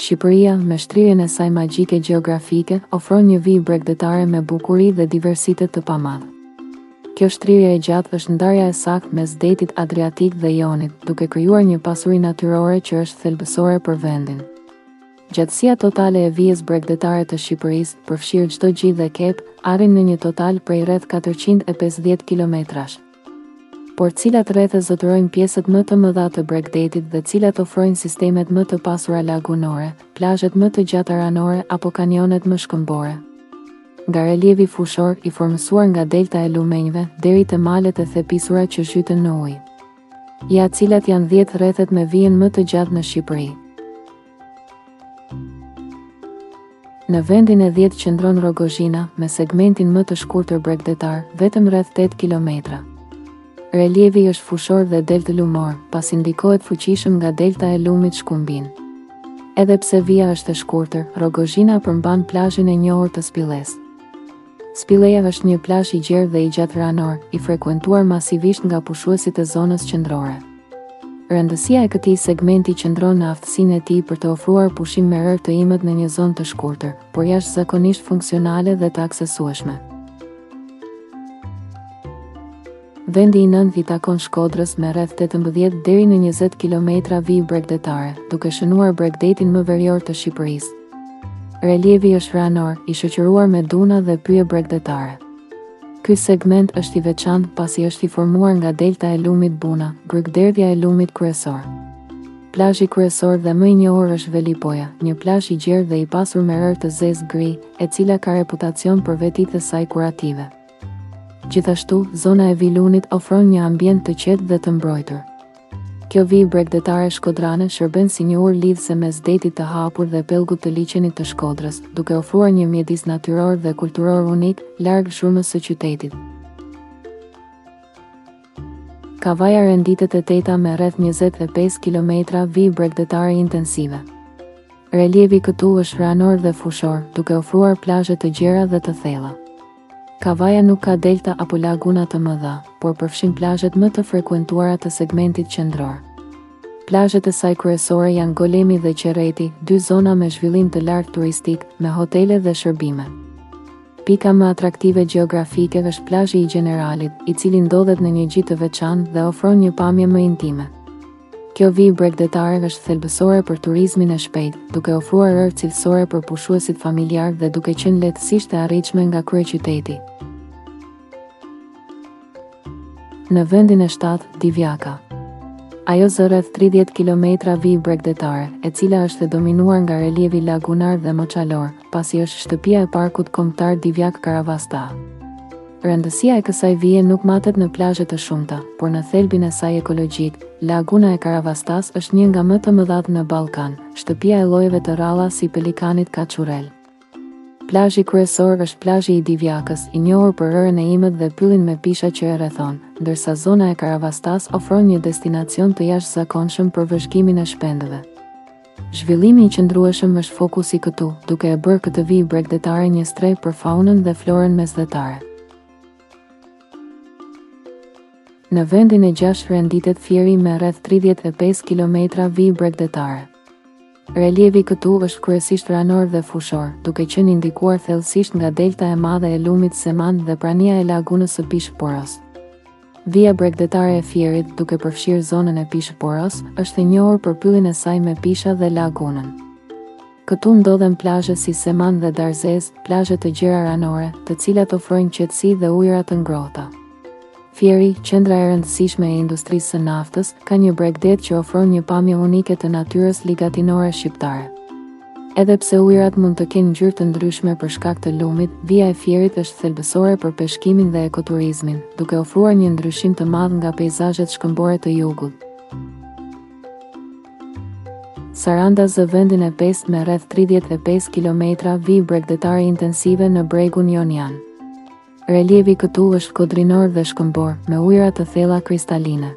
Shqipëria, me shtrirjen e saj magjike gjeografike, ofron një vijë bregdetare me bukuri dhe diversitet të pamadh. Kjo shtrirje e gjatë është ndarja e saktë mes detit Adriatik dhe Jonit, duke krijuar një pasuri natyrore që është thelbësore për vendin. Gjatësia totale e vijës bregdetare të Shqipërisë, përfshirë çdo gjith dhe kep, arrin në një total prej rreth 450 kilometrash. Por cilat rrethe zotërojnë pjesët më të mëdha të bregdetit dhe cilat ofrojnë sistemet më të pasura lagunore, plazhet më të gjata ranore apo kanionet më shkëmbore. Nga relievi fushor i formësuar nga delta e lumenjve deri te malet e thepisura që zhyten në ujë. Ja cilat janë 10 rrethet me vijën më të gjatë në Shqipëri. Në vendin e 10 qëndron Rogozhina me segmentin më të shkurtër bregdetar, vetëm rreth 8 kilometra. Relievi është fushor dhe deltë lumor, pasi ndikohet fuqishëm nga delta e lumit Shkumbin. Edhe pse vija është e shkurtër, Rogozhina përmban plazhin e njohur të Spilles. Spilleja është një plazh i gjerë dhe i gjatë ranor, i frekuentuar masivisht nga pushuesit e zonës qendrore. Rëndësia e këtij segmenti qëndron në aftësinë e tij për të ofruar pushim me rër të imët në një zonë të shkurtër, por jashtëzakonisht funksionale dhe të aksesueshme. Vendi i nënt i takon Shkodrës me rreth 18 deri në 20 kilometra vijë bregdetare, duke shënuar bregdetin më verior të Shqipërisë. Relievi është ranor, i shoqëruar me duna dhe pyje bregdetare. Ky segment është i veçantë pasi është i formuar nga delta e lumit Buna, brygderdhja e lumit kryesor. Plazhi kryesor dhe më i njohur është Velipoja, një plazh i gjerë dhe i pasur me rër të zezë gri, e cila ka reputacion për vetitë e saj kurative. Gjithashtu, zona e Vilunit ofron një ambient të qetë dhe të mbrojtur. Kjo vijë bregdetare shkodrane shërben si një urë lidhëse mes detit të hapur dhe pellgut të liçenit të Shkodrës, duke ofruar një mjedis natyror dhe kulturor unik, larg zhurmës së qytetit. Kavaja renditet e teta me rreth 25 kilometra vijë bregdetare intensive. Relievi këtu është ranor dhe fushor, duke ofruar plazhe të gjera dhe të thella. Kavaja nuk ka delta apo laguna të mëdha, por përfshin plazhet më të frekuentuara të segmentit qendror. Plazhet e saj kryesore janë Golemi dhe Qerreti, dy zona me zhvillim të lartë turistik, me hotele dhe shërbime. Pika më atraktive gjeografike është plazhi i Generalit, i cili ndodhet në një gjit të veçantë dhe ofron një pamje më intime. Kjo vijë bregdetare është thelbësore për turizmin e shpejtë, duke ofruar rër cilësore për pushuesit familjar dhe duke qenë lehtësisht e arritshme nga kryeqyteti. Në vendin e 7, Divjaka. Ajo zë rreth 30 kilometra vijë bregdetare, e cila është e dominuar nga relievi lagunar dhe moçalor, pasi është shtëpia e parkut kombëtar Divjak Karavasta. Rëndësia e kësaj vije nuk matet në plazhe të shumta, por në thelbin e saj ekologjik. Laguna e Karavastas është një nga më të mëdhat në Ballkan, shtëpia e llojeve të rralla si pelikanit kaçurel. Plazhi kryesor është plazhi i Divjakës, i njohur për rërën e imët dhe pyllin me pisha që e rrethon, ndërsa zona e Karavastas ofron një destinacion të jashtëzakonshëm për vëzhgimin e shpendëve. Zhvillimi i qëndrueshëm është fokusi këtu, duke e bërë këtë vijë bregdetare një streh për faunën dhe florën mesdhetare. Në vendin e 6 renditet Fieri me rreth 35 kilometra vijë bregdetare. Relievi këtu është kryesisht ranor dhe fushor, duke qenë indikuar thellësisht nga delta e madhe e lumit Seman dhe prania e lagunës së Pishporos. Vija bregdetare e Fierit, duke përfshirë zonën e Pishporos, është e njohur për pyllin e saj me pisha dhe lagunën. Këtu ndodhen plazhe si Seman dhe Darzez, plazhe të gjera ranore, të cilat ofrojnë qetësi dhe ujëra të ngrohta. Fieri, qendra e rëndësishme e industrisë së naftës, ka një bregdet që ofron një pamje unike të natyrës ligatinore shqiptare. Edhe pse ujërat mund të kenë ngjyrë të ndryshme për shkak të lumit, vija e Fierit është thelbësore për peshkimin dhe ekoturizmin, duke ofruar një ndryshim të madh nga peizazhet shkëmbore të jugut. Saranda zë vendin e 5 me rreth 35 kilometra vijë bregdetare intensive në bregun Jonian. Relievi këtu është kodrinor dhe shkëmbor, me ujëra të thella kristaline.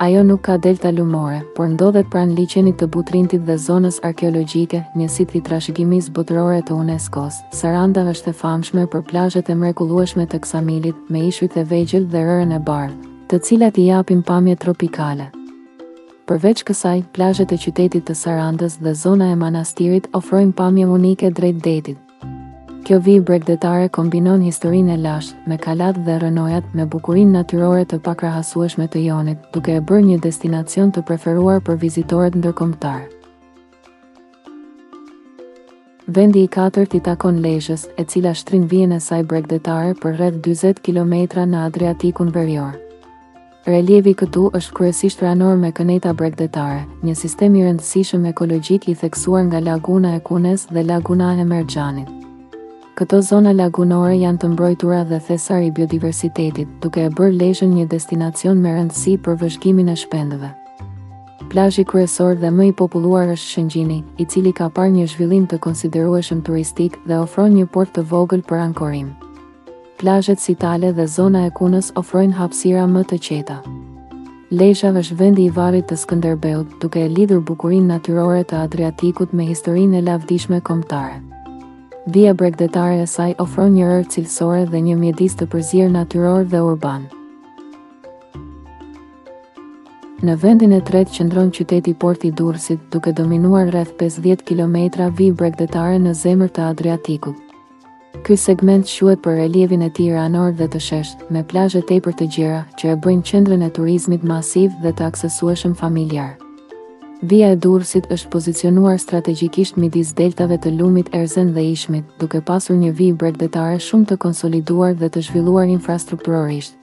Ajo nuk ka delta lumore, por ndodhet pranë liçenit të Butrintit dhe zonës arkeologjike, një sit i trashëgimisë botërore të UNESCO-s. Saranda është e famshme për plazhet e mrekullueshme të Ksamilit, me ishujt e vegjël dhe rërën e bardhë, të cilat I japin pamje tropikale. Përveç kësaj, plazhet e qytetit të Sarandës dhe zona e manastirit ofrojnë pamje unike drejt detit. Kjo vijë bregdetare kombinon historinë e lashtë me kalat dhe rënojat me bukurinë natyrore të pakrahasueshme të Jonit, duke e bërë një destinacion të preferuar për vizitorët ndërkombëtar. Vendi i katërt i takon Lezhës, e cila shtrin vijën e saj bregdetare për rreth 40 kilometra në Adriatikun Verior. Relievi këtu është kryesisht ranor me këneta bregdetare, një sistem i rëndësishëm ekologjik i theksuar nga laguna e Kunes dhe laguna e Merxhanit. Këto zona lagunore janë të mbrojtura dhe thesar i biodiversitetit, duke e bërë Lezhën një destinacion me rëndësi për vëzhgimin e shpendëve. Plazhi kryesor dhe më i populluar është Shëngjini, i cili ka parë një zhvillim të konsiderueshëm turistik dhe ofron një port të vogël për ankorim. Plazhet si Tale dhe zona e Kunës ofrojnë hapësira më të qeta. Lezhë është vendi i varrit të Skënderbeut, duke e lidhur bukurinë natyrore të Adriatikut me historinë e lavdishme kombëtare. Vija bregdetare e saj ofron një rërë cilësore dhe një mjedis të përzierë natyror dhe urban. Në vendin e tretë qëndron qyteti Porti i Durrësit, duke dominuar rreth 50 kilometra vijë bregdetare në zemër të Adriatikut. Ky segment quhet për relievin e tij ranor dhe të sheshtë, me plazhe tepër të gjera që e bëjnë qendrën e turizmit masiv dhe të aksesueshëm familjar. Vija e Durrësit është pozicionuar strategjikisht midis deltave të Lumit, Erzen dhe Ishmit, duke pasur një vijë bregdetare shumë të konsoliduar dhe të zhvilluar infrastrukturorisht.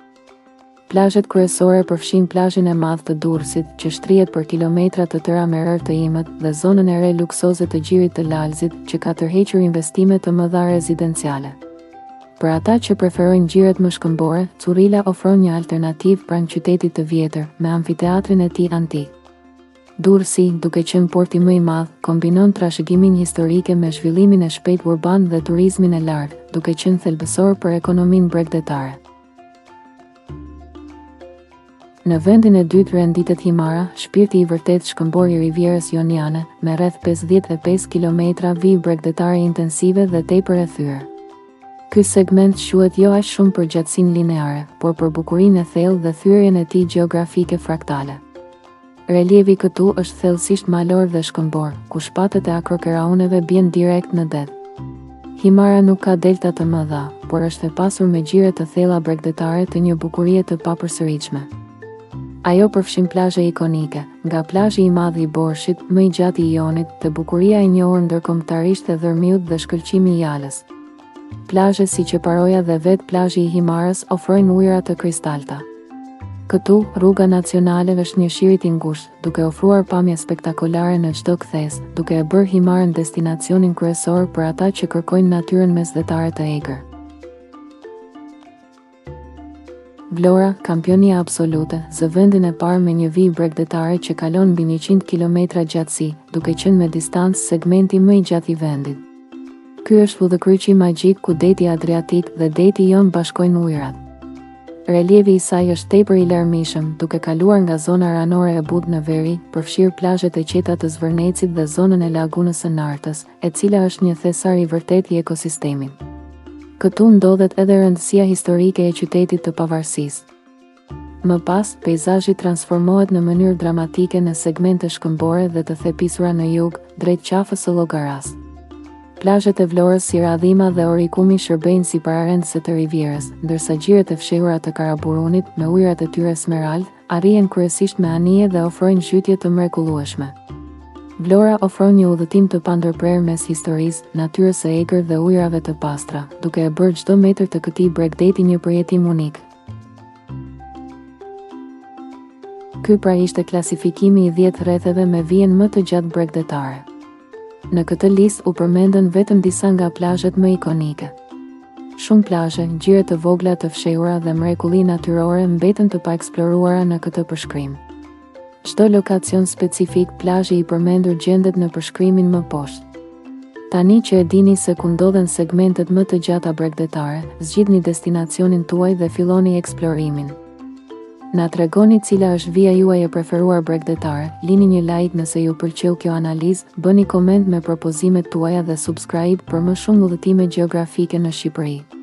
Plazhet kryesore përfshin plazhin e madh të Durrësit, që shtrihet për kilometra të tëra me rërë të imët, dhe zonën e re luksoze të Gjirit të Lalzit, që ka tërhequr investime të mëdha rezidenciale. Për ata që preferojnë gjiret më shkëmbore, Currila ofron një alternativë pranë qytetit të vjetër, me amfiteatrin e tij antik. Durrësi, duke qenë porti më i madh, kombinon trashëgimin historike me zhvillimin e shpejtë urban dhe turizmin e lartë, duke qenë thelbësor për ekonominë bregdetare. Në vendin e dytë renditet Himara, shpirti i vërtet shkëmbor i Rivierës Joniane, me rreth 55 kilometra vijë bregdetare intensive dhe tepër e thyrë. Ky segment quhet jo aq shumë për gjatësinë lineare, por për bukurinë e thellë dhe thyrjen e tij gjeografike fraktale. Relievi këtu është thellësisht malor dhe shkëmbor, ku shpatët e akrokerauneve bien direkt në det. Himara nuk ka delta të mëdha, por është e pasur me gjire të thella bregdetare të një bukurie të papërsëritshme. Ajo përfshin plazhe ikonike, nga plazhi i madh i Borshit, më i gjatë i Jonit, te bukuria e njohur ndërkombëtarisht e Dhërmiut dhe shkëlqimi i Jalës. Plazhe si Qeparoja dhe vetë plazhi i Himarës ofrojnë ujëra të kristalta. Këtu, rruga nacionale është një shirit i ngushtë, duke ofruar pamje spektakolare në çdo kthes, duke e bërë Himarën destinacionin kryesor për ata që kërkojnë natyrën mesdhetare të egër. Vlora, kampionia absolute, zë vendin e parë me një vijë bregdetare që kalon mbi 100 kilometra gjatësi, duke qenë me distancë segmenti më i gjatë i vendit. Ky është udhëkryqi magjik ku deti Adriatik dhe deti Jon bashkojnë ujërat. Relievi i saj është tepër i larmishëm, duke kaluar nga zona ranore e Budë në veri, përfshirë plazhet e qeta të Zvërnecit dhe zonën e lagunës së Nartës, e cila është një thesar i vërtet i ekosistemit. Këtu ndodhet edhe rëndësia historike e qytetit të pavarësisë. Më pas, peizazhi transformohet në mënyrë dramatike në segmente shkëmbore dhe të thepisura në jug, drejt qafës së Llogaras. Plazhet e Vlorës si Radhima dhe Orikumi shërbejnë si pararendëse të Rivierës, ndërsa gjiret e fshehura të Karaburunit, me ujërat e tyre smerald, arrihen kryesisht me anije dhe ofrojnë zhytje të mrekullueshme. Vlora ofron një udhëtim të pandërprerë mes historisë, natyrës së egër dhe ujërave të pastra, duke e bërë çdo metër të këtij bregdeti një përjetim unik. Ky pra ishte klasifikimi i 10 rretheve me vijën më të gjatë bregdetare. Në këtë listë u përmendën vetëm disa nga plazhet më ikonike. Shumë plazhe, gjire të vogla të fshehura dhe mrekulli natyrore mbeten të paeksploruara në këtë përshkrim. Çdo lokacion specifik plazhi i përmendur gjendet në përshkrimin më poshtë. Tani që e dini se ku ndodhen segmentet më të gjata bregdetare, zgjidhni destinacionin tuaj dhe filloni eksplorimin. Na tregoni cila është vija juaj e preferuar bregdetare, lini një like nëse ju pëlqeu kjo analizë, bëni koment me propozimet tuaja dhe subscribe për më shumë udhëtime gjeografike në Shqipëri.